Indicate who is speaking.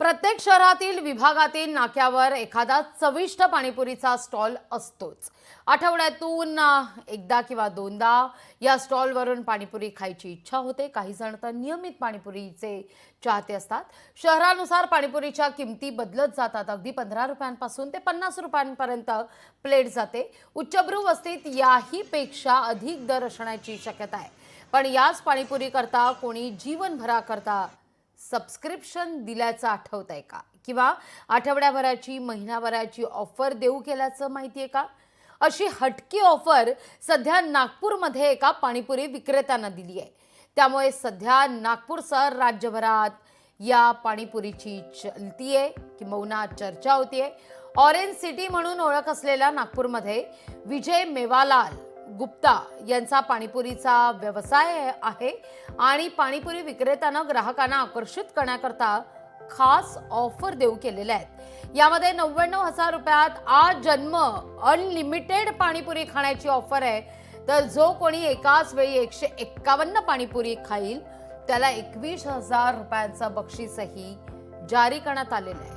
Speaker 1: प्रत्येक शहरातील विभागातील नाक्यावर एखादा चविष्ट पाणीपुरीचा स्टॉल असतोच। आठवड्यातून एकदा किंवा दोनदा या स्टॉलवरून पाणीपुरी खायची इच्छा होते। काही जण तर नियमित पाणीपुरीचे चाहते असतात। शहरानुसार पाणीपुरीच्या किमती बदलत जातात। अगदी 15 रुपयांपासून ते 50 रुपयांपर्यंत प्लेट जाते। उच्चभ्रू वस्तीत याही पेक्षा अधिक दर असण्याची शक्यता आहे। पण याच पाणीपुरी करता कोणी जीवनभराकरता सबस्क्रिप्शन दिल्याचं आठवतंय का? किंवा आठवड्याभराची महिनाभराची ऑफर देऊ केल्याचं माहितीये का? अशी हटकी ऑफर सध्या नागपूरमध्ये एका पाणीपुरी विक्रेत्यानं दिली आहे। त्यामुळे सध्या नागपूरसह राज्यभरात या पाणीपुरीची चलतीये किंवा चर्चा होतीये। ऑरेंज सिटी म्हणून ओळख असलेल्या नागपूरमध्ये विजय मेवालाल गुप्ता यांचा पाणीपुरीचा व्यवसाय आहे आणि पाणीपुरी विक्रेत्यानं ग्राहकांना आकर्षित करण्याकरता खास ऑफर देऊ केलेल्या आहेत। यामध्ये 99,000 रुपयात आजन्म अनलिमिटेड पाणीपुरी खाण्याची ऑफर आहे। तर जो कोणी एकाच वेळी 151 पाणीपुरी खाईल त्याला 21,000 रुपयांचं बक्षीसही जारी करण्यात आलेलं आहे।